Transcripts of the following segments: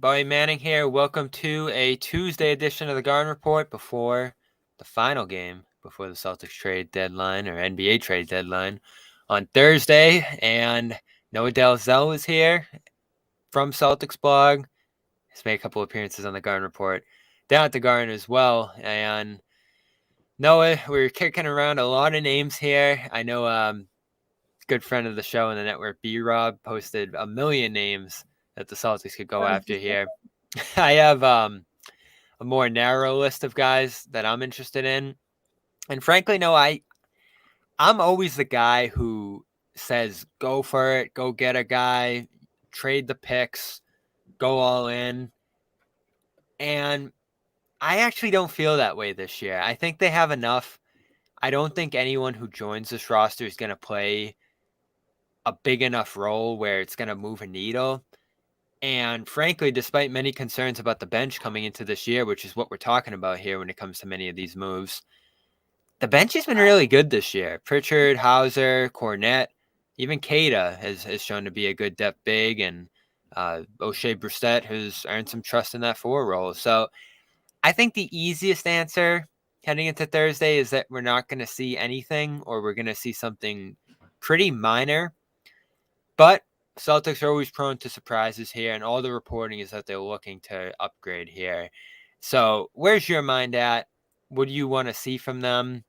Bobby Manning here. Welcome to a Tuesday edition of the Garden Report before the final game, before the Celtics trade deadline or NBA trade deadline on Thursday. And Noah Dalzell is here from Celtics blog. He's made a couple appearances on the Garden Report down at the Garden as well. And Noah, we're kicking around a lot of names here. I know good friend of the show in the network, B-Rob, posted a million names that the Celtics could go after here. I have a more narrow list of guys that I'm interested in. And frankly, no, I'm always the guy who says go for it, go get a guy, trade the picks, go all in. And I actually don't feel that way this year. I think they have enough. I don't think anyone who joins this roster is going to play a big enough role where it's going to move a needle. And frankly, despite many concerns about the bench coming into this year, which is what we're talking about here when it comes to many of these moves, the bench has been really good this year. Pritchard, Hauser, Cornette, even Keita has shown to be a good depth big, and O'Shea Brissett has earned some trust in that forward role. So I think the easiest answer heading into Thursday is that we're not going to see anything, or we're going to see something pretty minor. But Celtics are always prone to surprises here, and all the reporting is that they're looking to upgrade here. So where's your mind at? What do you want to see from them?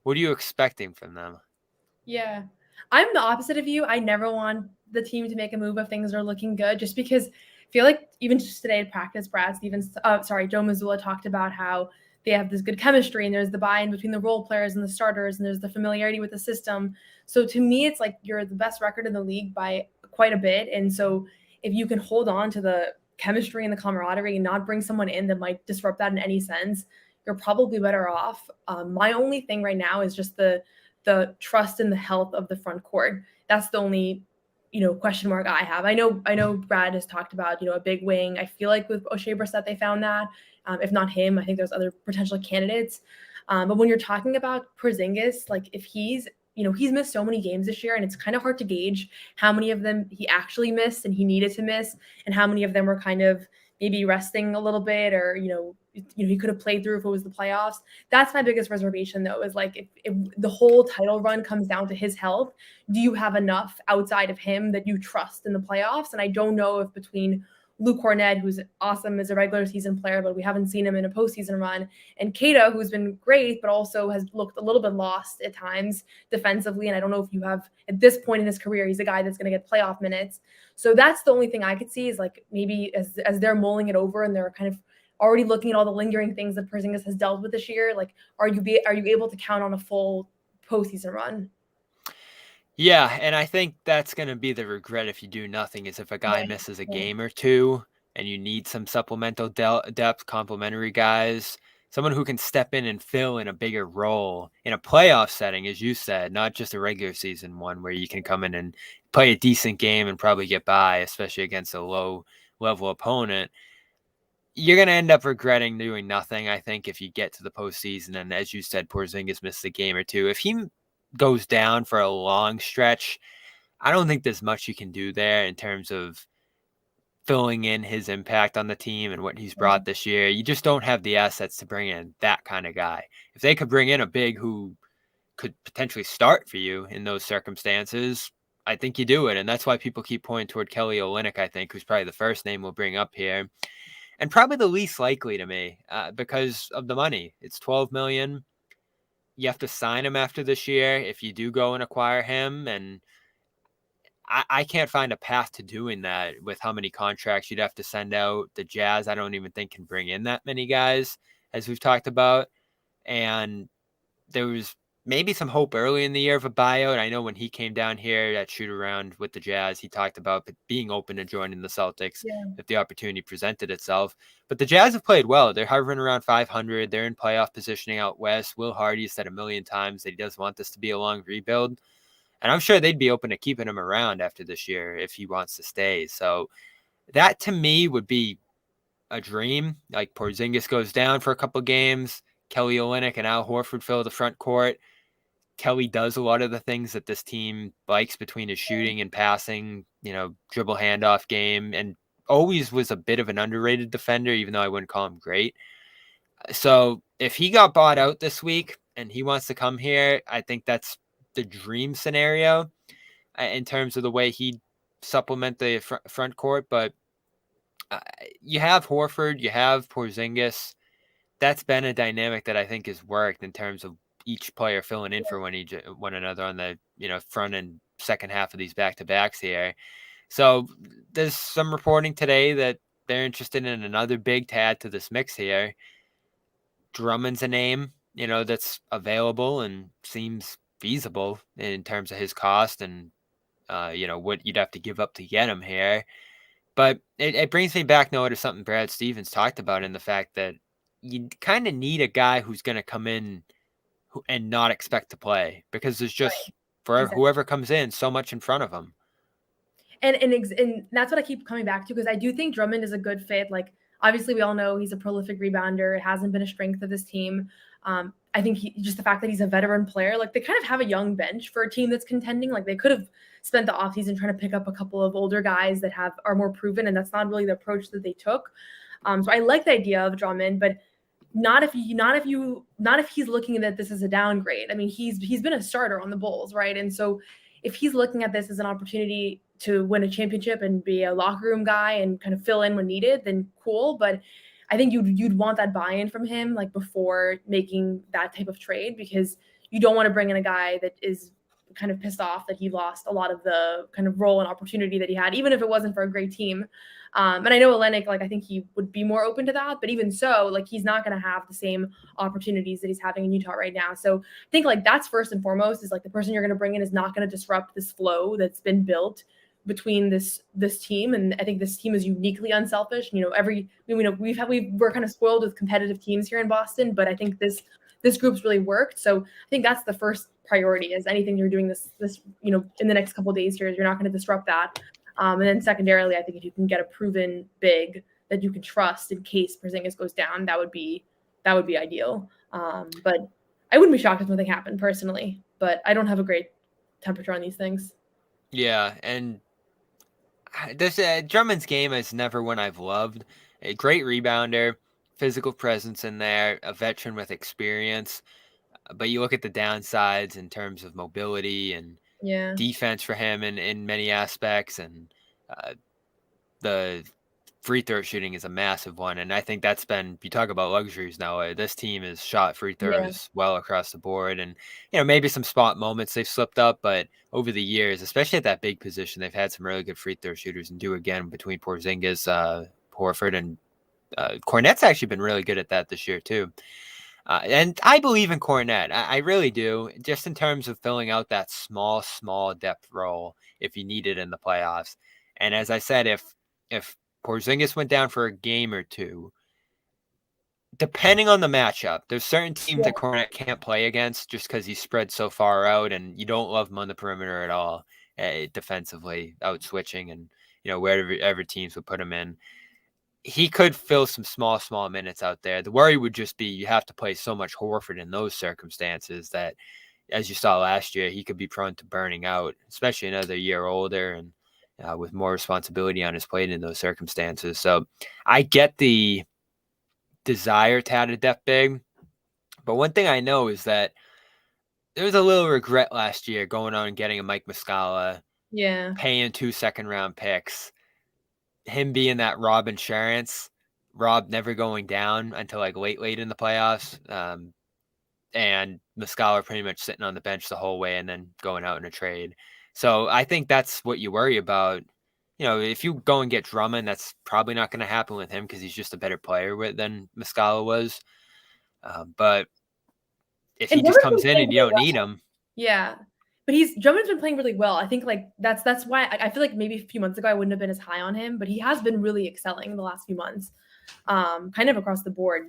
What are you expecting from them? Yeah. I'm the opposite of you. I never want the team to make a move if things are looking good, just because I feel like even just today at practice, Joe Mazzulla talked about how they have this good chemistry and there's the buy-in between the role players and the starters and there's the familiarity with the system. So to me, it's like you're the best record in the league by quite a bit. And so if you can hold on to the chemistry and the camaraderie and not bring someone in that might disrupt that in any sense, you're probably better off. My only thing right now is just the trust in the health of the front court. That's the only, question mark I have. I know Brad has talked about, a big wing. I feel like with O'Shea Brissett, they found that. If not him, I think there's other potential candidates. But when you're talking about Porzingis, like if he's missed so many games this year, and it's kind of hard to gauge how many of them he actually missed and he needed to miss, and how many of them were kind of maybe resting a little bit, or he could have played through if it was the playoffs. That's my biggest reservation, though, is like if the whole title run comes down to his health, do you have enough outside of him that you trust in the playoffs? And I don't know if between Luke Cornette, who's awesome as a regular season player, but we haven't seen him in a postseason run, and Keita, who's been great, but also has looked a little bit lost at times defensively. And I don't know if you have, at this point in his career, he's a guy that's going to get playoff minutes. So that's the only thing I could see is like maybe as they're mulling it over and they're kind of already looking at all the lingering things that Porzingis has dealt with this year, like are you able to count on a full postseason run? Yeah, and I think that's going to be the regret if you do nothing, is if a guy Right. misses a Right. game or two and you need some supplemental depth, complementary guys, someone who can step in and fill in a bigger role in a playoff setting, as you said, not just a regular season one where you can come in and play a decent game and probably get by, especially against a low-level opponent. You're going to end up regretting doing nothing, I think, if you get to the postseason. And as you said, Porzingis missed a game or two. If he goes down for a long stretch, I don't think there's much you can do there in terms of filling in his impact on the team and what he's brought this year. You just don't have the assets to bring in that kind of guy. If they could bring in a big who could potentially start for you in those circumstances, I think you do it. And that's why people keep pointing toward Kelly Olynyk, I think, who's probably the first name we'll bring up here. And probably the least likely to me because of the money. It's $12 million. You have to sign him after this year if you do go and acquire him. And I can't find a path to doing that with how many contracts you'd have to send out. The Jazz, I don't even think can bring in that many guys, as we've talked about. And there was maybe some hope early in the year of a buyout. I know when he came down here at shoot around with the Jazz, he talked about being open to joining the Celtics Yeah. if the opportunity presented itself. But the Jazz have played well. They're hovering around 500. They're in playoff positioning out west. Will Hardy said a million times that he does want this to be a long rebuild. And I'm sure they'd be open to keeping him around after this year if he wants to stay. So that to me would be a dream. Like Porzingis goes down for a couple games. Kelly Olynyk and Al Horford fill the front court. Kelly does a lot of the things that this team likes between his shooting and passing, dribble handoff game. And always was a bit of an underrated defender, even though I wouldn't call him great. So if he got bought out this week and he wants to come here, I think that's the dream scenario in terms of the way he'd supplement the front court. But you have Horford, you have Porzingis. That's been a dynamic that I think has worked in terms of each player filling in for one another on the front and second half of these back-to-backs here. So there's some reporting today that they're interested in another big to add to this mix here. Drummond's a name, that's available and seems feasible in terms of his cost and, what you'd have to give up to get him here. But it brings me back, Noah, to something Brad Stevens talked about in the fact that you kind of need a guy who's going to come in and not expect to play because there's just, for whoever comes in, so much in front of them. And that's what I keep coming back to because I do think Drummond is a good fit. Like, obviously, we all know he's a prolific rebounder. It hasn't been a strength of this team. I think just the fact that he's a veteran player, like they kind of have a young bench for a team that's contending. Like they could have spent the offseason trying to pick up a couple of older guys that are more proven, and that's not really the approach that they took. So I like the idea of Drummond, but not if he's looking at this as a downgrade. I mean, he's been a starter on the Bulls, right? And so if he's looking at this as an opportunity to win a championship and be a locker room guy and kind of fill in when needed, then cool. But I think you'd want that buy-in from him like before making that type of trade because you don't want to bring in a guy that is kind of pissed off that he lost a lot of the kind of role and opportunity that he had, even if it wasn't for a great team. And I know Olynyk, like I think he would be more open to that, but even so, like he's not going to have the same opportunities that he's having in Utah right now. So I think like that's first and foremost is like the person you're going to bring in is not going to disrupt this flow that's been built between this team. And I think this team is uniquely unselfish. We're kind of spoiled with competitive teams here in Boston, but I think this group's really worked. So I think that's the first priority is anything you're doing this in the next couple of days here, you're not going to disrupt that. And then secondarily, I think if you can get a proven big that you can trust in case Porzingis goes down, that would be ideal. But I wouldn't be shocked if nothing happened personally, but I don't have a great temperature on these things. Yeah. And this Drummond's game is never one I've loved. A great rebounder, physical presence in there, a veteran with experience. But you look at the downsides in terms of mobility and defense for him in many aspects. And the free throw shooting is a massive one. And I think that's been, you talk about luxuries now, this team has shot free throws well across the board. And, maybe some spot moments they've slipped up, but over the years, especially at that big position, they've had some really good free throw shooters and do again between Porzingis, Horford, and Cornette's actually been really good at that this year too. And I believe in Cornette. I really do, just in terms of filling out that small depth role if you need it in the playoffs. And as I said, if Porzingis went down for a game or two, depending on the matchup, there's certain teams that Cornette can't play against just because he's spread so far out and you don't love him on the perimeter at all defensively, out switching and, wherever teams would put him in. He could fill some small minutes out there. The worry would just be you have to play so much Horford in those circumstances that, as you saw last year, he could be prone to burning out, especially another year older and with more responsibility on his plate in those circumstances. So I get the desire to add a depth big, but one thing I know is that there was a little regret last year going on and getting a Mike Muscala, paying 2 second-round picks, him being that Rob insurance, Rob never going down until like late in the playoffs, and Muscala pretty much sitting on the bench the whole way and then going out in a trade. So I think that's what you worry about. If you go and get Drummond, that's probably not going to happen with him because he's just a better player than Muscala was. But if he just comes in and you don't need him. Yeah. But Drummond's been playing really well. I think like that's why I feel like maybe a few months ago I wouldn't have been as high on him, but he has been really excelling in the last few months, kind of across the board,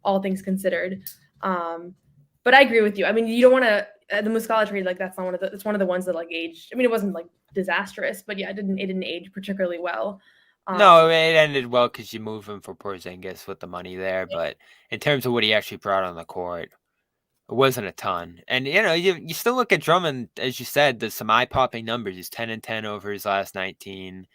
all things considered. But I agree with you. I mean, you don't want to the Muscala trade, like that's not it's one of the ones that like aged. I mean, it wasn't like disastrous, but yeah, it didn't age particularly well. No, it ended well because you move him for Porzingis with the money there, but in terms of what he actually brought on the court, it wasn't a ton. And, you still look at Drummond, as you said, there's some eye-popping numbers. He's 10-10 over his last 19.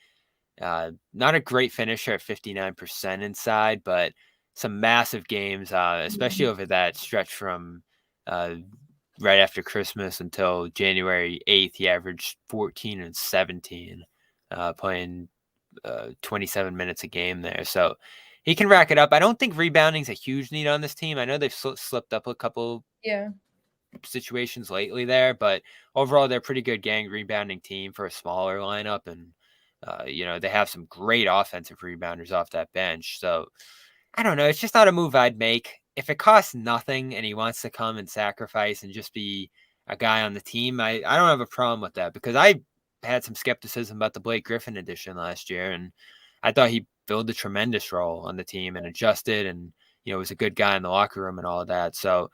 Not a great finisher at 59% inside, but some massive games, especially over that stretch from right after Christmas until January 8th. He averaged 14 and 17, playing 27 minutes a game there. So he can rack it up. I don't think rebounding's a huge need on this team. I know they've slipped up a couple situations lately there, but overall they're a pretty good gang rebounding team for a smaller lineup, and they have some great offensive rebounders off that bench. So I don't know, it's just not a move I'd make. If it costs nothing and he wants to come and sacrifice and just be a guy on the team, I don't have a problem with that, because I had some skepticism about the Blake Griffin edition last year, and I thought he filled a tremendous role on the team and adjusted, and was a good guy in the locker room and all of that. So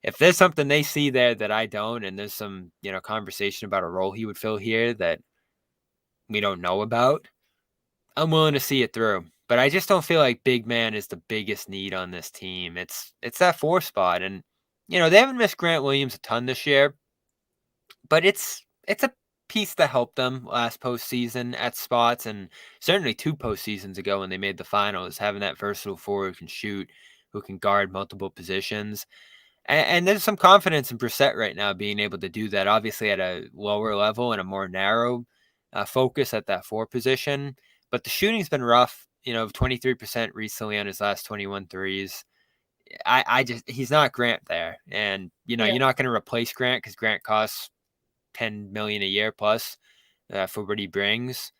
if there's something they see there that I don't, and there's some, conversation about a role he would fill here that we don't know about, I'm willing to see it through. But I just don't feel like big man is the biggest need on this team. It's that 4 spot. And, they haven't missed Grant Williams a ton this year, but it's a piece that helped them last postseason at spots, and certainly 2 postseasons ago when they made the finals, having that versatile forward who can shoot, who can guard multiple positions. And there's some confidence in Brissett right now being able to do that, obviously at a lower level and a more narrow focus at that 4 position. But the shooting's been rough, 23% recently on his last 21 threes. He's not Grant there. And, you're not going to replace Grant because Grant costs $10 million a year plus for what he brings.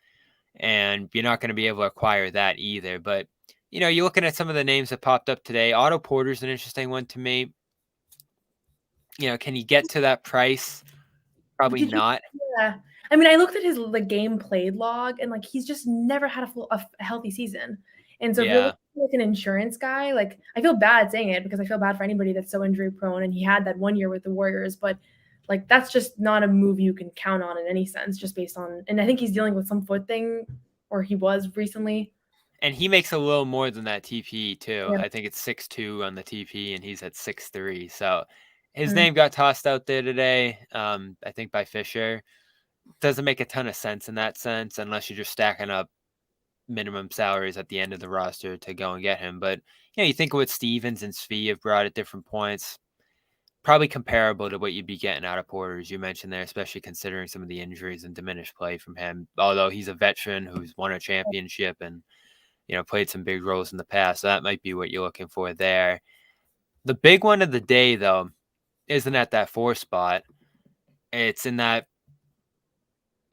And you're not going to be able to acquire that either. But, you're looking at some of the names that popped up today. Otto Porter's an interesting one to me. Can he get to that price? Probably not. Yeah. I mean, I looked at his game played log, and he's just never had a healthy season. And so if you're looking like an insurance guy, I feel bad saying it because I feel bad for anybody that's so injury prone, and he had that 1 year with the Warriors, but that's just not a move you can count on in any sense, just based on, and I think he's dealing with some foot thing, or he was recently. And he makes a little more than that TP too. Yeah. I think it's 6'2" on the TP, and he's at 6'3". So his name got tossed out there today, I think by Fisher. Doesn't make a ton of sense in that sense, unless you're just stacking up minimum salaries at the end of the roster to go and get him. But, you think of what Stevens and Svi have brought at different points, probably comparable to what you'd be getting out of Porter, as you mentioned there, especially considering some of the injuries and diminished play from him. Although he's a veteran who's won a championship and, played some big roles in the past. So that might be what you're looking for there. The big one of the day, though, isn't at that 4 spot. It's in that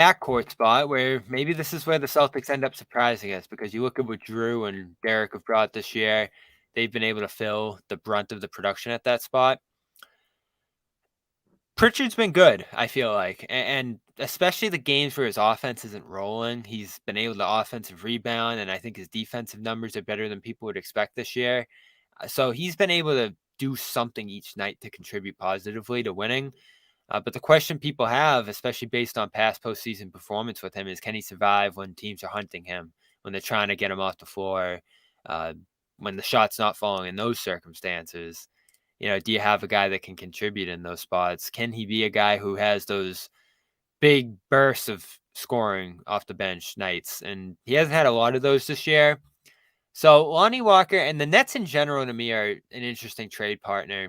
backcourt spot where maybe this is where the Celtics end up surprising us, because you look at what Drew and Derrick have brought this year. They've been able to fill the brunt of the production at that spot. Pritchard's been good, I feel like, and especially the games where his offense isn't rolling, he's been able to offensive rebound, and I think his defensive numbers are better than people would expect this year. So he's been able to do something each night to contribute positively to winning. But the question people have, especially based on past postseason performance with him, is can he survive when teams are hunting him, when they're trying to get him off the floor, when the shot's not falling in those circumstances? Do you have a guy that can contribute in those spots? Can he be a guy who has those big bursts of scoring off the bench nights? And he hasn't had a lot of those this year. So Lonnie Walker and the Nets in general to me are an interesting trade partner.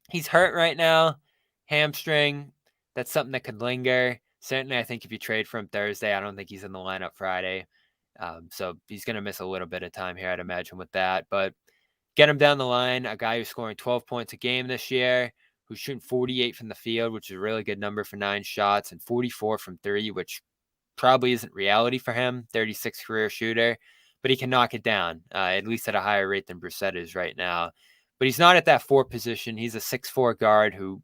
He's hurt right now, hamstring. That's something that could linger. Certainly, I think if you trade for him Thursday, I don't think he's in the lineup Friday. So he's going to miss a little bit of time here, I'd imagine, with that. But get him down the line, a guy who's scoring 12 points a game this year, who's shooting 48 from the field, which is a really good number for 9 shots, and 44 from 3, which probably isn't reality for him, 36 career shooter, but he can knock it down, at least at a higher rate than Brissett is right now. But he's not at that 4 position. He's a 6'4" guard who,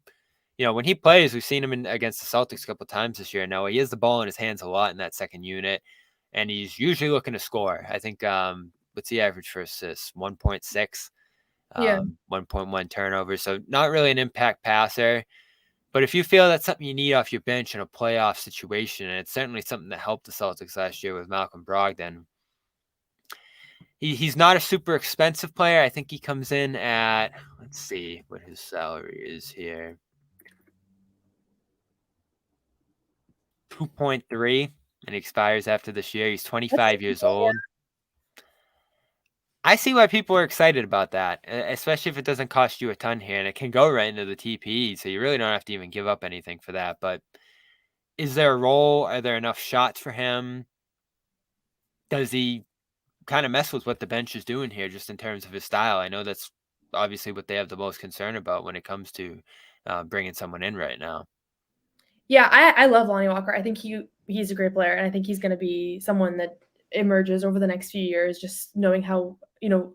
when he plays, we've seen him against the Celtics a couple of times this year. Now, he has the ball in his hands a lot in that second unit, and he's usually looking to score. I think, what's the average for assists? 1.6, 1.1 turnovers. So not really an impact passer. But if you feel that's something you need off your bench in a playoff situation, and it's certainly something that helped the Celtics last year with Malcolm Brogdon, he's not a super expensive player. I think he comes in at, let's see what his salary is here. 2.3. and he expires after this year. He's That's 25 years yeah. old. I see why people are excited about that, especially if it doesn't cost you a ton here, and it can go right into the TPE, so you really don't have to even give up anything for that. But is there a role? Are there enough shots for him? Does he kind of mess with what the bench is doing here, just in terms of his style? I know that's obviously what they have the most concern about when it comes to bringing someone in right now. Yeah, I love Lonnie Walker. I think he's a great player, and I think he's going to be someone that emerges over the next few years, just knowing how,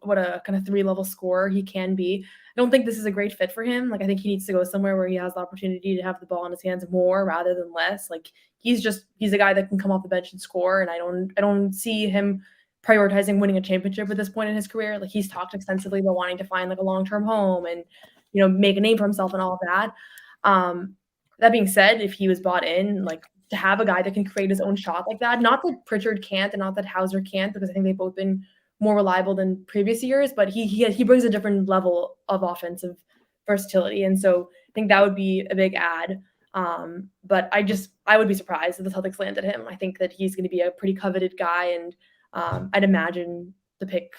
what a kind of 3-level scorer he can be. I don't think this is a great fit for him. Like, I think he needs to go somewhere where he has the opportunity to have the ball in his hands more rather than less. Like, he's a guy that can come off the bench and score, and I don't see him prioritizing winning a championship at this point in his career. Like, he's talked extensively about wanting to find like a long-term home and, make a name for himself and all of that. That being said, if he was bought in, like, to have a guy that can create his own shot like that, not that Pritchard can't and not that Hauser can't, because I think they've both been more reliable than previous years, but he brings a different level of offensive versatility. And so I think that would be a big add. But I would be surprised if the Celtics landed him. I think that he's going to be a pretty coveted guy, and I'd imagine the pick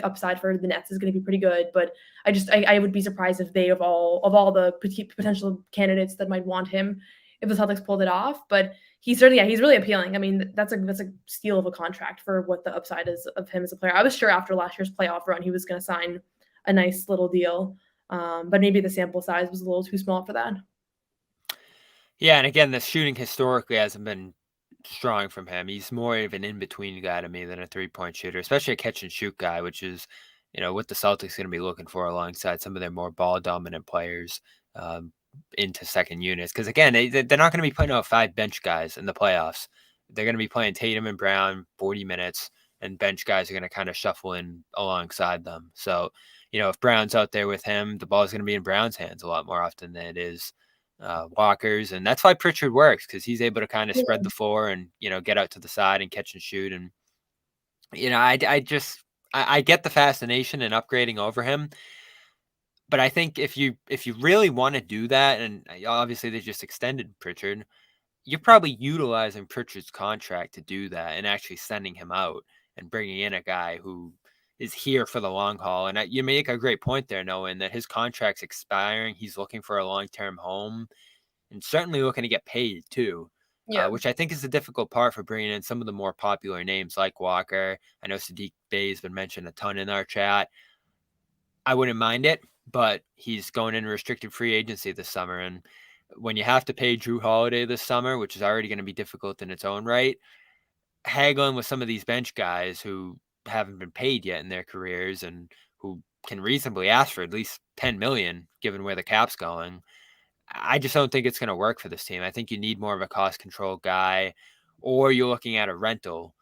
upside for the Nets is going to be pretty good. But I would be surprised if they of all the potential candidates that might want him, if the Celtics pulled it off. But he's really appealing. I mean, that's a steal of a contract for what the upside is of him as a player. I was sure after last year's playoff run he was going to sign a nice little deal, but maybe the sample size was a little too small for that. Yeah, and again, the shooting historically hasn't been strong from him. He's more of an in-between guy to me than a three-point shooter, especially a catch-and-shoot guy, which is, what the Celtics going to be looking for alongside some of their more ball-dominant players into second units. Because, again, they're not going to be putting out 5 bench guys in the playoffs. They're going to be playing Tatum and Brown 40 minutes, and bench guys are going to kind of shuffle in alongside them. So, if Brown's out there with him, the ball's going to be in Brown's hands a lot more often than it is Walker's, and that's why Pritchard works, because he's able to kind of spread the floor and get out to the side and catch and shoot. And I get the fascination in upgrading over him, but I think if you really want to do that, and obviously they just extended Pritchard, you're probably utilizing Pritchard's contract to do that and actually sending him out and bringing in a guy who is here for the long haul. And you make a great point there, knowing that his contract's expiring. He's looking for a long-term home and certainly looking to get paid too, Yeah. which I think is the difficult part for bringing in some of the more popular names like Walker. I know Sadiq Bey has been mentioned a ton in our chat. I wouldn't mind it, but he's going into restricted free agency this summer. And when you have to pay Drew Holiday this summer, which is already going to be difficult in its own right, haggling with some of these bench guys who haven't been paid yet in their careers and who can reasonably ask for at least $10 million given where the cap's going, I just don't think it's going to work for this team. I think you need more of a cost control guy, or you're looking at a rental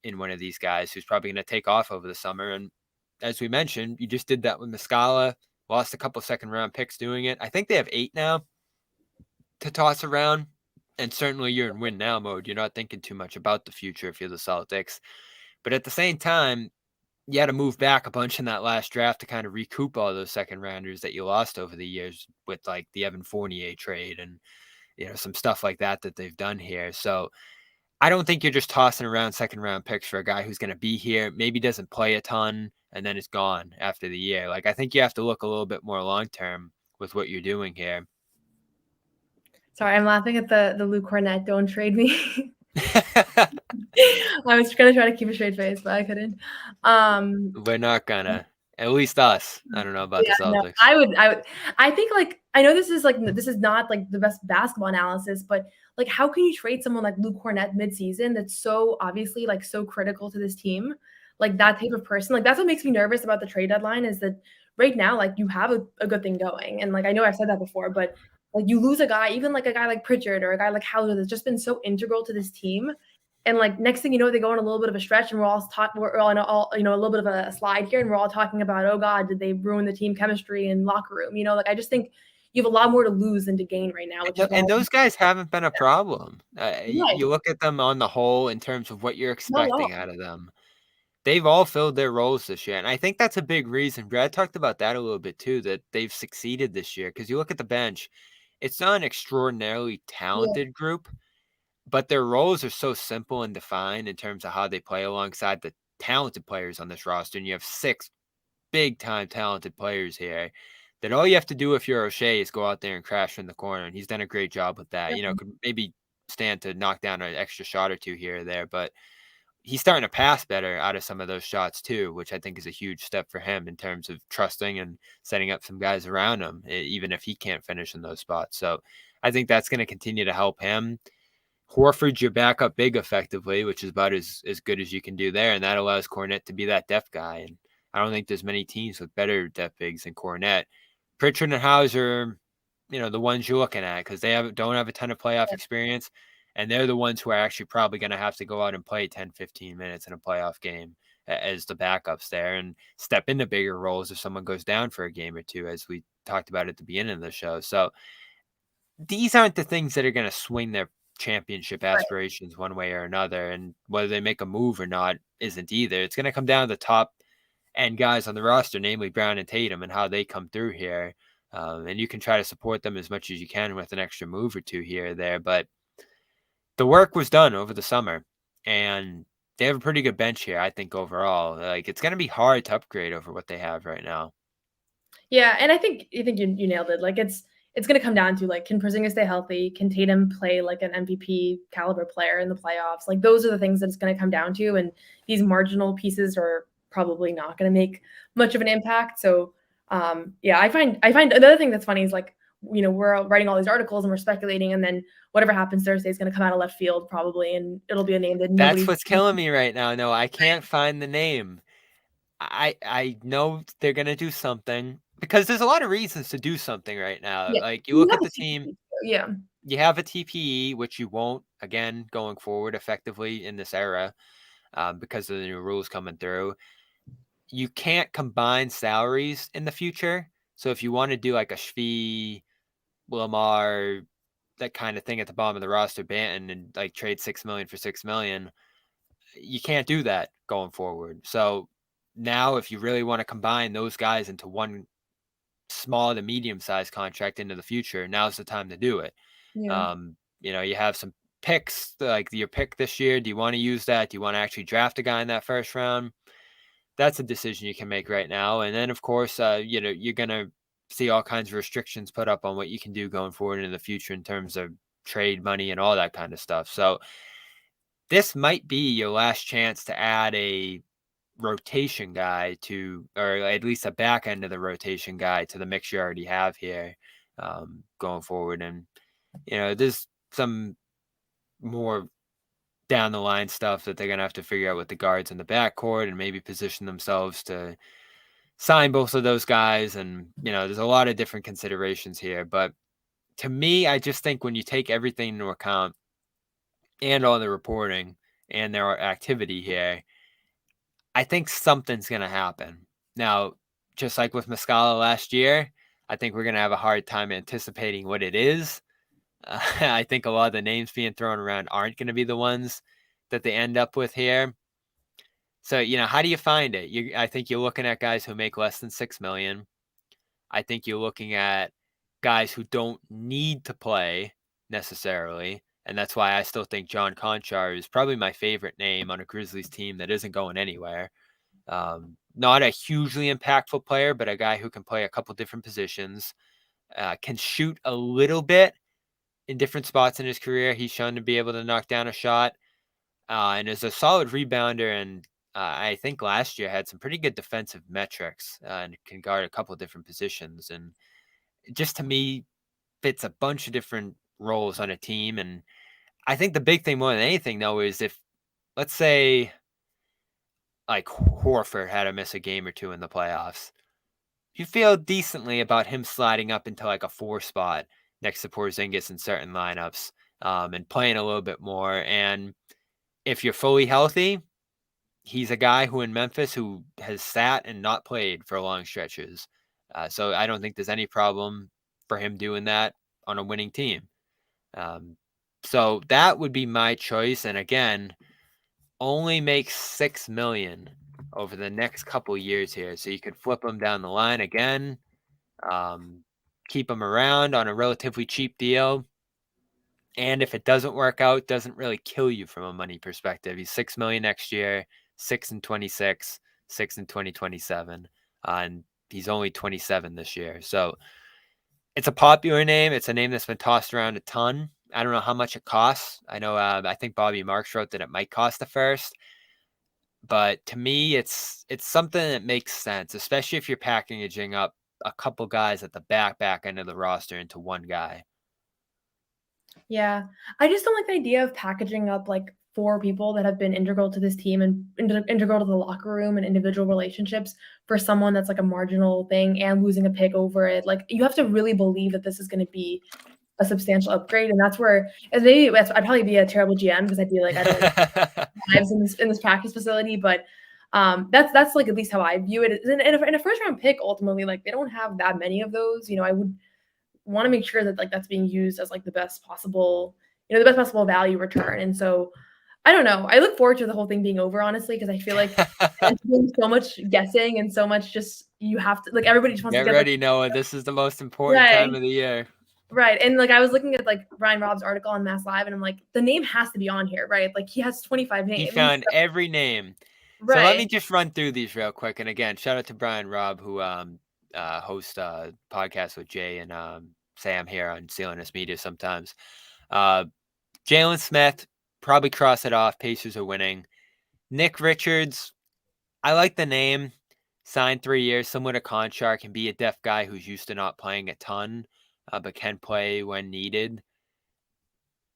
in one of these guys who's probably going to take off over the summer. And as we mentioned, you just did that with Muscala, lost a couple second round picks doing it. I think they have 8 now to toss around. And certainly you're in win now mode. You're not thinking too much about the future if you're the Celtics. But at the same time, you had to move back a bunch in that last draft to kind of recoup all those second rounders that you lost over the years with like the Evan Fournier trade and, some stuff like that they've done here. So I don't think you're just tossing around second round picks for a guy who's going to be here, maybe doesn't play a ton, and then it's gone after the year. Like, I think you have to look a little bit more long-term with what you're doing here. Sorry, I'm laughing at the Luke Cornett "don't trade me." I was gonna try to keep a straight face, but I couldn't. We're not gonna. At least us. I don't know about the No, Celtics. I think, like, I know this is not like the best basketball analysis, but like, how can you trade someone like Luke Cornett midseason that's so obviously like so critical to this team? Like, that type of person, like, that's what makes me nervous about the trade deadline, is that right now, like, you have a good thing going. And like, I know I've said that before, but like, you lose a guy, even like a guy like Pritchard or a guy like Hauser that's just been so integral to this team. And like, next thing you know, they go on a little bit of a stretch, and we're on a little bit of a slide here, and we're all talking about, oh God, did they ruin the team chemistry and locker room? Like, I just think you have a lot more to lose than to gain right now. And those guys haven't been a problem. Right. You look at them on the whole in terms of what you're Not at all. expecting out of them. They've all filled their roles this year. And I think that's a big reason. Brad talked about that a little bit too, that they've succeeded this year. Because you look at the bench, it's not an extraordinarily Yeah. talented group, but their roles are so simple and defined in terms of how they play alongside the talented players on this roster. And you have 6 big time talented players here that all you have to do if you're O'Shea is go out there and crash in the corner. And he's done a great job with that. You know, could maybe stand to knock down an extra shot or two here or there, but he's starting to pass better out of some of those shots too, which I think is a huge step for him in terms of trusting and setting up some guys around him, even if he can't finish in those spots. So I think that's going to continue to help him. Horford's your backup big effectively, which is about as good as you can do there. And that allows Kornet to be that depth guy. And I don't think there's many teams with better depth bigs than Kornet. Pritchard and Hauser, the ones you're looking at because they don't have a ton of playoff experience. And they're the ones who are actually probably going to have to go out and play 10, 15 minutes in a playoff game as the backups there and step into bigger roles if someone goes down for a game or two, as we talked about at the beginning of the show. So these aren't the things that are going to swing their championship aspirations one way or another. And whether they make a move or not isn't either. It's going to come down to the top end guys on the roster, namely Brown and Tatum, and how they come through here. And you can try to support them as much as you can with an extra move or two here or there. But the work was done over the summer, and they have a pretty good bench here, I think, overall. Like, it's going to be hard to upgrade over what they have right now. Yeah, and I think you nailed it. Like, it's going to come down to, like, can Porzingis stay healthy? Can Tatum play like an MVP caliber player in the playoffs? Like, those are the things that it's going to come down to, and these marginal pieces are probably not going to make much of an impact. So, yeah, I find another thing that's funny is, like, we're writing all these articles and we're speculating, and then whatever happens Thursday is going to come out of left field probably, and it'll be a name that That's what's killing me right now. No, I can't find the name. I know they're going to do something because there's a lot of reasons to do something right now. Yeah. Like, you look at the team. Yeah. You have a TPE, which you won't, again, going forward effectively in this era because of the new rules coming through. You can't combine salaries in the future. So if you want to do like a Shvee, Lamar, that kind of thing at the bottom of the roster, Banton, and like trade $6 million for $6 million, you can't do that going forward. So now, if you really want to combine those guys into one small to medium-sized contract into the future, now's the time to do it. Yeah. You have some picks, like your pick this year. Do you want to use that? Do you want to actually draft a guy in that first round? That's a decision you can make right now. And then, of course, you're going to see all kinds of restrictions put up on what you can do going forward in the future in terms of trade money and all that kind of stuff. So this might be your last chance to add a rotation guy or at least a back end of the rotation guy to the mix you already have here going forward. And, there's some more down the line stuff that they're going to have to figure out with the guards in the backcourt and maybe position themselves to sign both of those guys. And, there's a lot of different considerations here. But to me, I just think when you take everything into account and all the reporting and their activity here, I think something's going to happen. Now, just like with Muscala last year, I think we're going to have a hard time anticipating what it is. I think a lot of the names being thrown around aren't going to be the ones that they end up with here. So, how do you find it? I think you're looking at guys who make less than $6 million. I think you're looking at guys who don't need to play necessarily. And that's why I still think John Conchar is probably my favorite name on a Grizzlies team that isn't going anywhere. Not a hugely impactful player, but a guy who can play a couple different positions, can shoot a little bit in different spots in his career. He's shown to be able to knock down a shot and is a solid rebounder. And I think last year had some pretty good defensive metrics and can guard a couple of different positions. And just to me, fits a bunch of different roles on a team. And I think the big thing more than anything, though, is if, let's say, like Horford had to miss a game or two in the playoffs, you feel decently about him sliding up into like a 4 spot next to Porzingis in certain lineups and playing a little bit more. And if you're fully healthy, he's a guy who in Memphis who has sat and not played for long stretches. So I don't think there's any problem for him doing that on a winning team. So that would be my choice. And again, only makes $6 million over the next couple years here. So you could flip them down the line again, keep them around on a relatively cheap deal, And if it doesn't work out, doesn't really kill you from a money perspective. He's $6 million next year, 6 in 26, 6 in 2027, and he's only 27 this year. So it's a popular name. It's a name that's been tossed around a ton. I don't know how much it costs. I know. I think Bobby Marks wrote that it might cost a first, but to me, it's something that makes sense, especially if you're packaging up a couple guys at the back end of the roster into one guy. Yeah, I just don't like the idea of packaging up like 4 people that have been integral to this team and integral to the locker room and individual relationships for someone that's like a marginal thing and losing a pick over it. Like you have to really believe that this is going to be a substantial upgrade, and that's where maybe I'd probably be a terrible GM because I'd be like I don't really lives in this practice facility, but that's like at least how I view it. In a first round pick, ultimately, like they don't have that many of those. I would want to make sure that like that's being used as like the best possible value return. And so I don't know. I look forward to the whole thing being over, honestly, because I feel like it's been so much guessing and so much just you have to like everybody just wants Get to get ready, Noah. This is the most important time of the year. Right. And like I was looking at like Brian Robb's article on Mass Live, and I'm like, the name has to be on here, right? Like he has 25 names. He found every name. Right. So let me just run through these real quick. And again, shout out to Brian Robb, who hosts a podcast with Jay and Sam here on CLNS Media sometimes. Jalen Smith, probably cross it off. Pacers are winning. Nick Richards, I like the name. Signed 3 years, similar to Conchar, can be a depth guy who's used to not playing a ton, but can play when needed.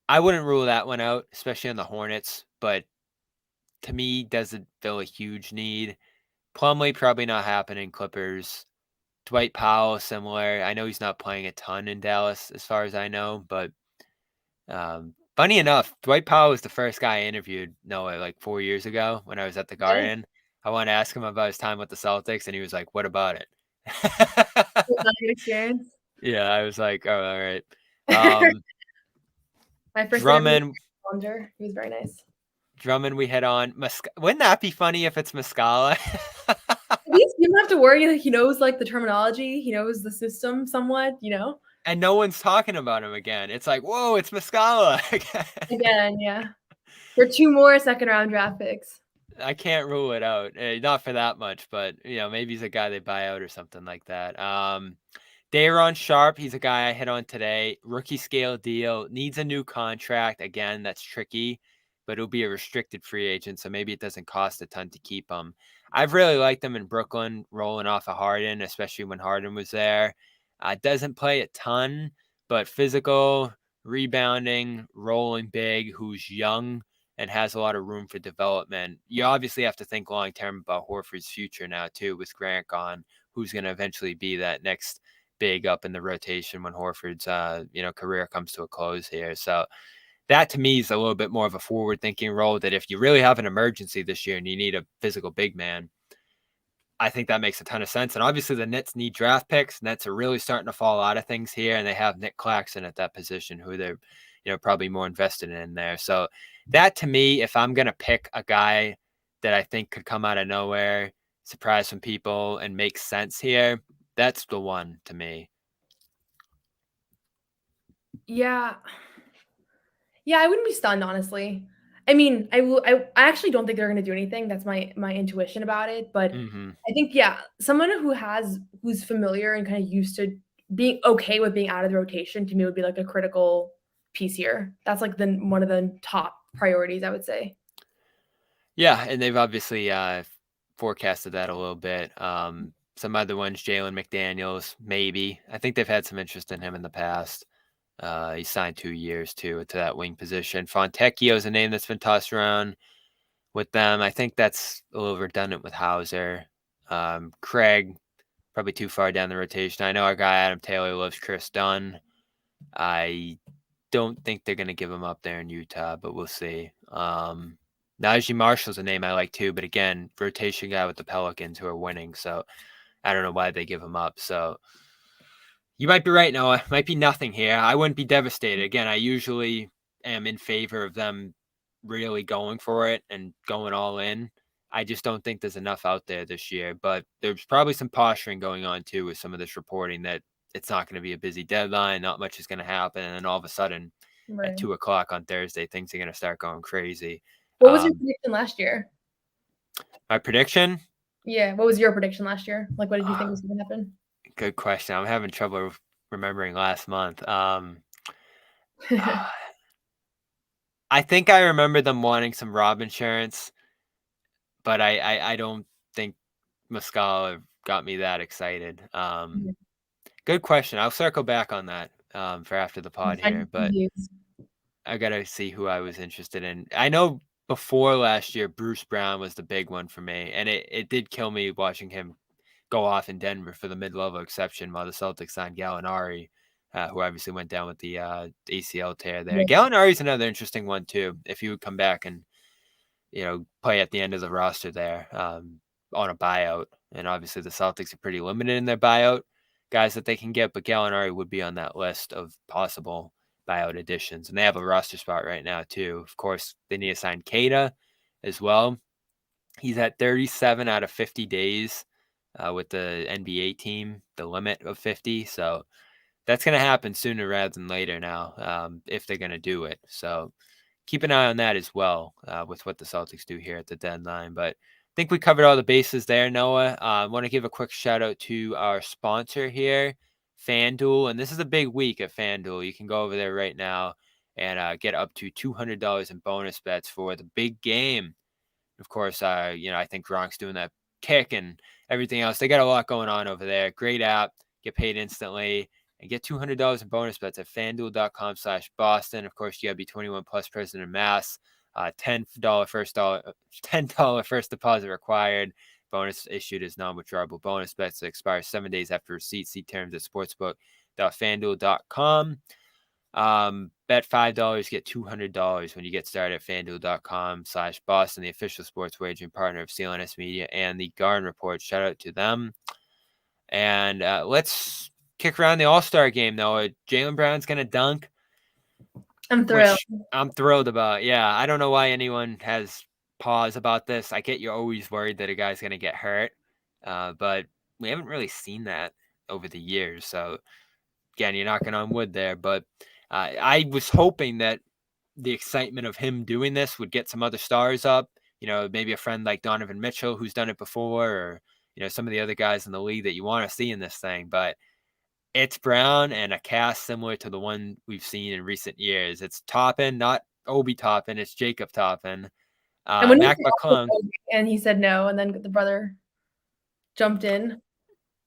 I wouldn't rule that one out, especially on the Hornets, but to me, doesn't fill a huge need. Plumlee, probably not happening. Clippers. Dwight Powell, similar. I know he's not playing a ton in Dallas, as far as I know, but funny enough, Dwight Powell was the first guy I interviewed, Noah, like 4 years ago when I was at the Garden. I wanted to ask him about his time with the Celtics, and he was like, "What about it?" Not a good experience. Yeah, I was like, "Oh, all right." My first Drummond. He was very nice. Drummond, we hit on. Wouldn't that be funny if it's Muscala? At least you don't have to worry that he knows like the terminology. He knows the system somewhat, And no one's talking about him again. It's like, whoa, it's Muscala again. Yeah. For 2 more second-round draft picks. I can't rule it out. Not for that much, but maybe he's a guy they buy out or something like that. Day'Ron Sharpe, he's a guy I hit on today. Rookie scale deal, needs a new contract. Again, that's tricky, but it'll be a restricted free agent, so maybe it doesn't cost a ton to keep him. I've really liked him in Brooklyn, rolling off of Harden, especially when Harden was there. Doesn't play a ton, but physical, rebounding, rolling big, who's young and has a lot of room for development. You obviously have to think long-term about Horford's future now, too, with Grant gone, who's going to eventually be that next big up in the rotation when Horford's, career comes to a close here. So that to me is a little bit more of a forward-thinking role that if you really have an emergency this year and you need a physical big man, I think that makes a ton of sense. And obviously the Nets need draft picks. Nets are really starting to fall out of things here, and they have Nick Claxton at that position who they're probably more invested in there. So that to me, if I'm going to pick a guy that I think could come out of nowhere, surprise some people and make sense here, that's the one to me. Yeah. Yeah, I wouldn't be stunned, honestly. I mean, I actually don't think they're going to do anything. That's my intuition about it. But I think, someone who's familiar and kind of used to being okay with being out of the rotation to me would be like a critical piece here. That's like one of the top priorities, I would say. Yeah, and they've obviously forecasted that a little bit. Some other ones, Jalen McDaniels, maybe. I think they've had some interest in him in the past. He signed 2 years to that wing position. Fontecchio is a name that's been tossed around with them. I think that's a little redundant with Hauser. Craig, probably too far down the rotation. I know our guy Adam Taylor loves Chris Dunn. I don't think they're going to give him up there in Utah, but we'll see. Najee Marshall's a name I like too, but again, rotation guy with the Pelicans who are winning, so I don't know why they give him up. So you might be right, Noah. Might be nothing here. I wouldn't be devastated. Again, I usually am in favor of them really going for it and going all in. I just don't think there's enough out there this year, but there's probably some posturing going on too with some of this reporting that it's not going to be a busy deadline, not much is going to happen, and then all of a sudden at Right. 2:00 on Thursday, things are going to start going crazy. What was your prediction last year? My prediction? Yeah, what was your prediction last year? Like, what did you think Uh, was going to happen? Good question. I'm having trouble remembering last month. I think I remember them wanting some Rob insurance, but I don't think Muscala got me that excited. Mhm. Good question. I'll circle back on that for after the pod here, Find but reviews. I gotta see who I was interested in. I know before last year, Bruce Brown was the big one for me, and it did kill me watching him go off in Denver for the mid-level exception while the Celtics signed Gallinari, who obviously went down with the ACL tear there. Yeah. Gallinari's another interesting one too. If he would come back and play at the end of the roster there on a buyout, and obviously the Celtics are pretty limited in their buyout guys that they can get, but Gallinari would be on that list of possible buyout additions, and they have a roster spot right now too. Of course, they need to sign Kada as well. He's at 37 out of 50 days with the NBA team, the limit of 50. So that's going to happen sooner rather than later now if they're going to do it. So keep an eye on that as well with what the Celtics do here at the deadline. But I think we covered all the bases there, Noah. I want to give a quick shout out to our sponsor here, FanDuel. And this is a big week at FanDuel. You can go over there right now and get up to $200 in bonus bets for the big game. Of course, I think Gronk's doing that kick and everything else. They got a lot going on over there. Great app. Get paid instantly and get $200 in bonus bets at fanduel.com/Boston. Of course, you got to be 21 plus, present in Mass. $10 first deposit required. Bonus issued as non-withdrawable bonus bets that expire 7 days after receipt. See terms at sportsbook.fanduel.com. Bet $5, get $200 when you get started at fanduel.com/Boston, the official sports wagering partner of CLNS Media and the Garden Report. Shout out to them. And let's kick around the All-Star game, though. Jaylen Brown's going to dunk. I'm thrilled. Which I'm thrilled about. Yeah, I don't know why anyone has pause about this. I get you're always worried that a guy's going to get hurt, but we haven't really seen that over the years. So, again, you're knocking on wood there, but I was hoping that the excitement of him doing this would get some other stars up. Maybe a friend like Donovan Mitchell who's done it before, or some of the other guys in the league that you want to see in this thing. But it's Brown and a cast similar to the one we've seen in recent years. It's Toppin, not Obi Toppin. It's Jacob Toppin. And when Mac McClung. and he said no, and then the brother jumped in.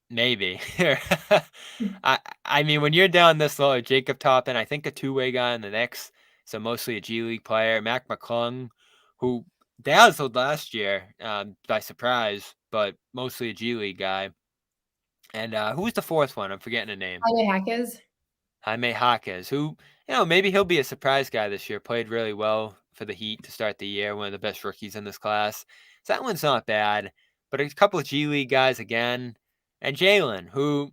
Maybe. I mean, when you're down this low, Jacob Toppin, I think a two-way guy in the Knicks, so mostly a G League player. Mac McClung, who dazzled last year by surprise, but mostly a G League guy. And who was the fourth one? I'm forgetting the name. Jaime Jaquez, who, maybe he'll be a surprise guy this year. Played really well for the Heat to start the year, one of the best rookies in this class. So that one's not bad. But a couple of G League guys again. And Jaylen, who,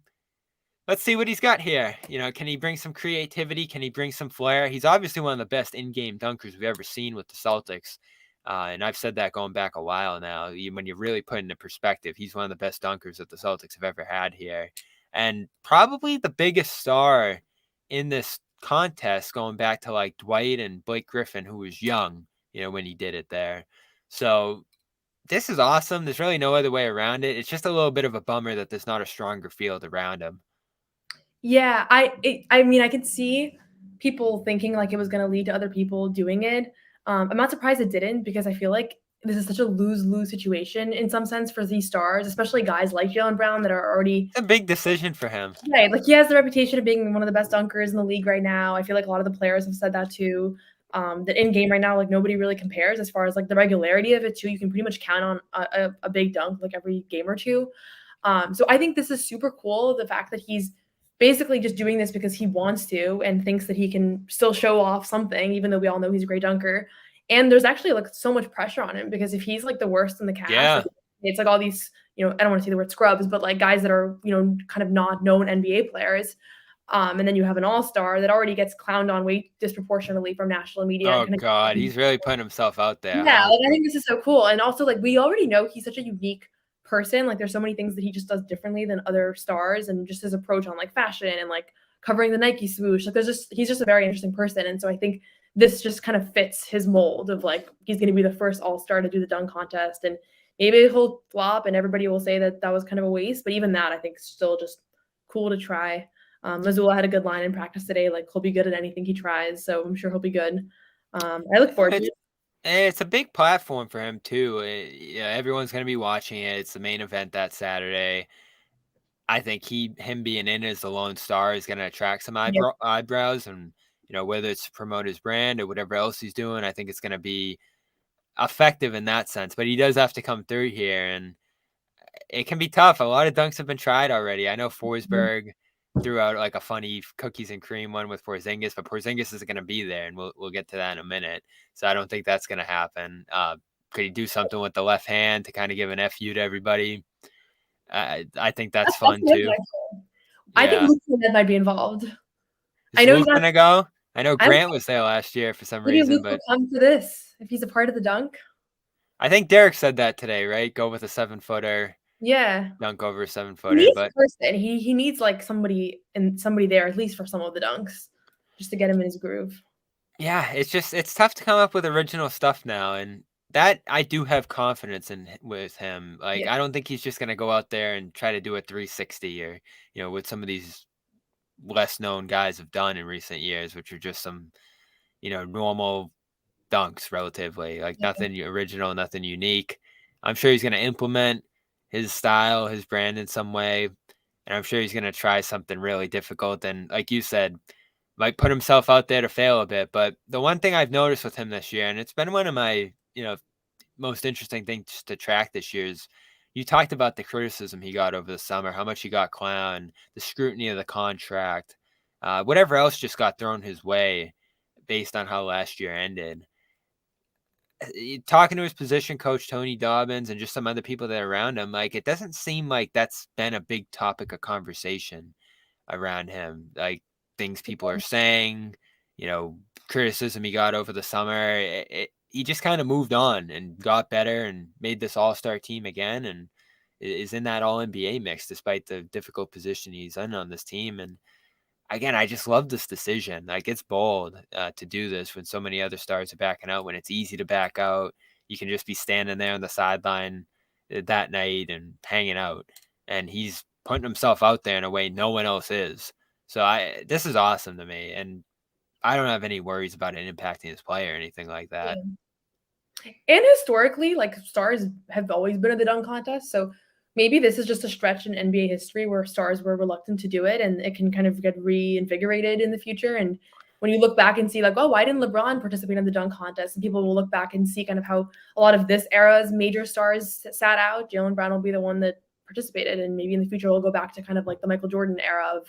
let's see what he's got here. Can he bring some creativity? Can he bring some flair? He's obviously one of the best in-game dunkers we've ever seen with the Celtics. And I've said that going back a while now. When you really put it into perspective, he's one of the best dunkers that the Celtics have ever had here. And probably the biggest star in this contest going back to like Dwight and Blake Griffin, who was young, when he did it there. So this is awesome. There's really no other way around it. It's just a little bit of a bummer that there's not a stronger field around him. Yeah, I mean, I could see people thinking like it was going to lead to other people doing it. I'm not surprised it didn't, because I feel like this is such a lose-lose situation in some sense for these stars, especially guys like Jaylen Brown that are already a big decision for him. Right, like he has the reputation of being one of the best dunkers in the league right now. I feel like a lot of the players have said that too. That in game right now, like nobody really compares as far as like the regularity of it too. You can pretty much count on a big dunk like every game or two. So I think this is super cool. The fact that he's basically just doing this because he wants to and thinks that he can still show off something, even though we all know he's a great dunker. And there's actually like so much pressure on him, because if he's like the worst in the cast, like, it's like all these, I don't want to say the word scrubs, but like guys that are, kind of not known NBA players. And then you have an all-star that already gets clowned on way disproportionately from national media. Oh, God, he's really putting himself out there. Yeah, like, I think this is so cool. And also, like, we already know he's such a unique person. Like, there's so many things that he just does differently than other stars, and just his approach on, like, fashion and, like, covering the Nike swoosh. Like he's just a very interesting person. And so I think this just kind of fits his mold of like, he's going to be the first all-star to do the dunk contest. And maybe he'll flop and everybody will say that was kind of a waste. But even that, I think, is still just cool to try. Mazzulla had a good line in practice today. Like, he'll be good at anything he tries. So I'm sure he'll be good. I look forward to it. It's a big platform for him too. Everyone's going to be watching it. It's the main event that Saturday. I think him being in as the lone star is going to attract some eyebrows, and whether it's to promote his brand or whatever else he's doing, I think it's going to be effective in that sense. But he does have to come through here, and it can be tough. A lot of dunks have been tried already. I know Forsberg threw out like a funny cookies and cream one with Porzingis, but Porzingis isn't going to be there, and we'll get to that in a minute. So I don't think that's going to happen. Could he do something with the left hand to kind of give an FU to everybody? I think that's fun too. I think Luke might be involved. I know Luke gonna go. I know Grant was there last year for some reason, Luke but will come to this if he's a part of the dunk. I think Derrick said that today, right? Go with a 7-footer. Yeah. Dunk over a 7-footer. He needs a person. He needs like somebody there at least for some of the dunks, just to get him in his groove. Yeah, it's tough to come up with original stuff now, and that I do have confidence with him. Like, I don't think he's just gonna go out there and try to do a 360 or what some of these less known guys have done in recent years, which are just some normal dunks relatively, like nothing original, nothing unique. I'm sure he's gonna implement his style, his brand in some way, and I'm sure he's gonna try something really difficult. And like you said, might put himself out there to fail a bit. But the one thing I've noticed with him this year, and it's been one of my, most interesting things to track this year, is you talked about the criticism he got over the summer, how much he got clowned, the scrutiny of the contract, whatever else just got thrown his way based on how last year ended. Talking to his position coach, Tony Dobbins, and just some other people that are around him, like, it doesn't seem like that's been a big topic of conversation around him. Like, things people are saying, criticism he got over the summer, he just kind of moved on and got better and made this all-star team again and is in that all-NBA mix despite the difficult position he's in on this team. And again, I just love this decision. Like, it's bold to do this when so many other stars are backing out, when it's easy to back out. You can just be standing there on the sideline that night and hanging out. And he's putting himself out there in a way no one else is. So this is awesome to me. And I don't have any worries about it impacting his play or anything like that. And historically, like, stars have always been in the dunk contest. So maybe this is just a stretch in NBA history where stars were reluctant to do it, and it can kind of get reinvigorated in the future. And when you look back and see, like, oh, why didn't LeBron participate in the dunk contest? And people will look back and see kind of how a lot of this era's major stars sat out. Jaylen Brown will be the one that participated, and maybe in the future we'll go back to kind of like the Michael Jordan era of,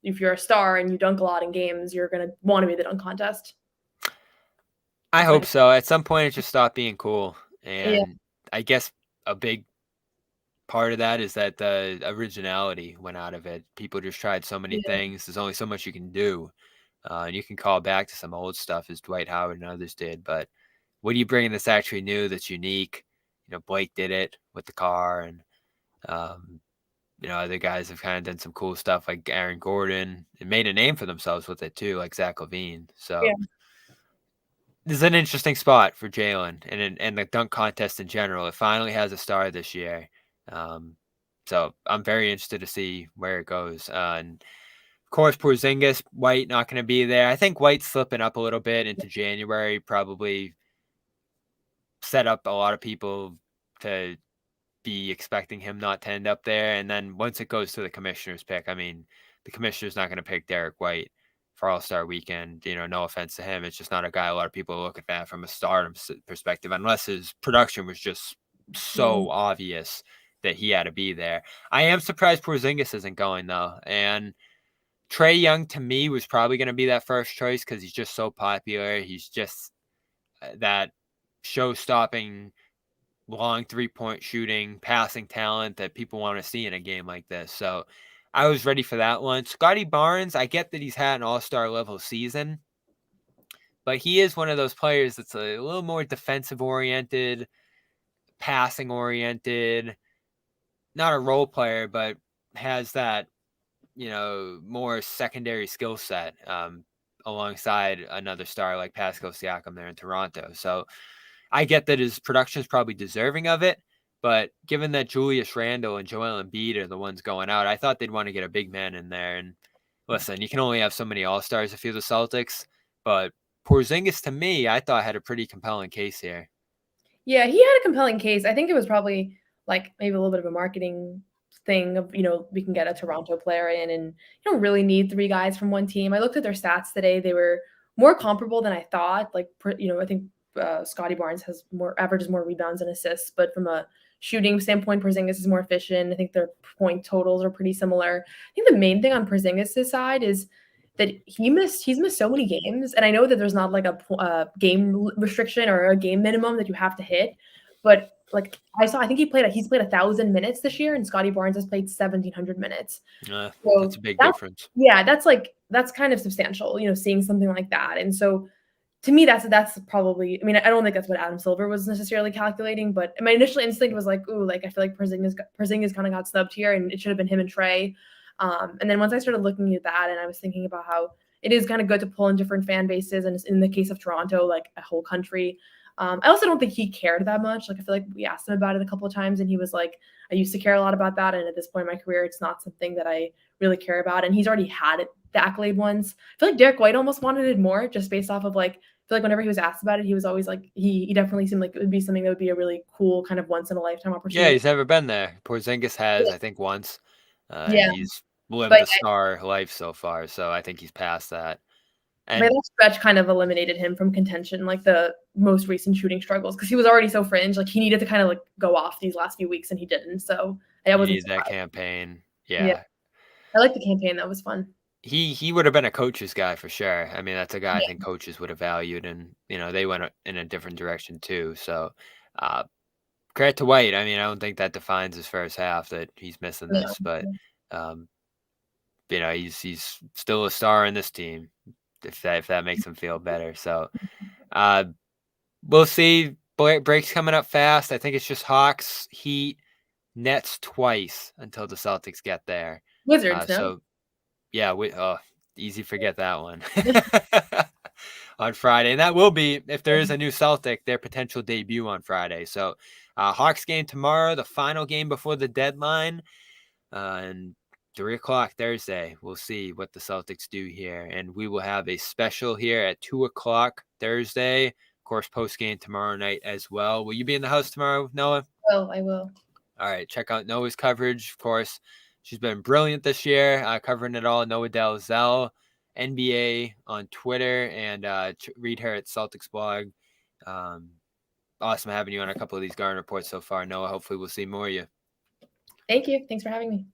if you're a star and you dunk a lot in games, you're going to want to be the dunk contest. I hope so. At some point, it just stopped being cool. And I guess a big part of that is that the originality went out of it. People just tried so many things. There's only so much you can do. And you can call back to some old stuff as Dwight Howard and others did. But what do you bring in that's actually new, that's unique? Blake did it with the car, and other guys have kind of done some cool stuff like Aaron Gordon and made a name for themselves with it too, like Zach LaVine. So this is an interesting spot for Jaylen and the dunk contest in general. It finally has a star this year. So I'm very interested to see where it goes. And of course, Porzingis, White not going to be there. I think White's slipping up a little bit into January, probably set up a lot of people to be expecting him not to end up there. And then once it goes to the commissioner's pick, I mean, the commissioner's not going to pick Derrick White for All-Star weekend. No offense to him. It's just not a guy a lot of people look at that from a stardom perspective, unless his production was just so obvious that he had to be there. I am surprised Porzingis isn't going, though. And Trae Young, to me, was probably going to be that first choice because he's just so popular. He's just that show-stopping, long three-point shooting, passing talent that people want to see in a game like this. So I was ready for that one. Scotty Barnes, I get that he's had an all-star level season, but he is one of those players that's a little more defensive-oriented, passing-oriented, not a role player, but has that more secondary skill set alongside another star like Pascal Siakam there in Toronto. So I get that his production is probably deserving of it, but given that Julius Randle and Joel Embiid are the ones going out, I thought they'd want to get a big man in there. And listen, you can only have so many All-Stars if you're the Celtics, but Porzingis, to me, I thought had a pretty compelling case here. Yeah, he had a compelling case. I think it was probably like maybe a little bit of a marketing thing of, we can get a Toronto player in and you don't really need 3 guys from one team. I looked at their stats today. They were more comparable than I thought. Like, I think Scotty Barnes averages more rebounds and assists, but from a shooting standpoint, Porzingis is more efficient. I think their point totals are pretty similar. I think the main thing on Porzingis' side is that he's missed so many games, and I know that there's not like a game restriction or a game minimum that you have to hit, but like I think he's played 1,000 minutes this year, and Scotty Barnes has played 1,700 minutes. So that's a big difference. Yeah, that's kind of substantial, seeing something like that. And so to me, that's probably. I mean, I don't think that's what Adam Silver was necessarily calculating, but my initial instinct was like, ooh, like I feel like Porzingis kind of got snubbed here, and it should have been him and Trey. And then once I started looking at that, and I was thinking about how it is kind of good to pull in different fan bases, and in the case of Toronto, like a whole country. I also don't think he cared that much. Like I feel like we asked him about it a couple of times, and he was like, "I used to care a lot about that, and at this point in my career, it's not something that I really care about." And he's already had it, the accolade once. I feel like Derrick White almost wanted it more, just based off of like. I feel like whenever he was asked about it, he was always like, he definitely seemed like it would be something that would be a really cool kind of once in a lifetime opportunity. Yeah, he's never been there. Porzingis has, I think, once, and Yeah, he's lived but the star life so far. So I think he's past that. but And that stretch kind of eliminated him from contention, like the most recent shooting struggles, because he was already so fringe. Like he needed to kind of like go off these last few weeks, and he didn't. So I you wasn't need that surprised. campaign. Yeah, Yeah. I like the campaign. That was fun. He would have been a coach's guy for sure. I mean, that's a guy I Yeah, think coaches would have valued, and they went in a different direction too. So, uh, credit to White. I mean, I don't think that defines his first half that he's missing this, but um, he's still a star in this team. If that makes him feel better. So, uh, we'll see. Breaks coming up fast. I think it's just Hawks, Heat, Nets twice until the Celtics get there. Wizards, no? So yeah, easy forget that one on Friday, and that will be, if there is a new Celtic, their potential debut on Friday. So, Hawks game tomorrow, the final game before the deadline, and 3:00 Thursday. We'll see what the Celtics do here, and we will have a special here at 2:00 Thursday. Of course, post game tomorrow night as well. Will you be in the house tomorrow, Noah? Oh, I will. All right, check out Noah's coverage. Of course, she's been brilliant this year, covering it all. Noah Dalzell, NBA on Twitter, and read her at Celtics blog. Awesome having you on a couple of these Garden reports so far, Noah. Hopefully we'll see more of you. Thank you. Thanks for having me.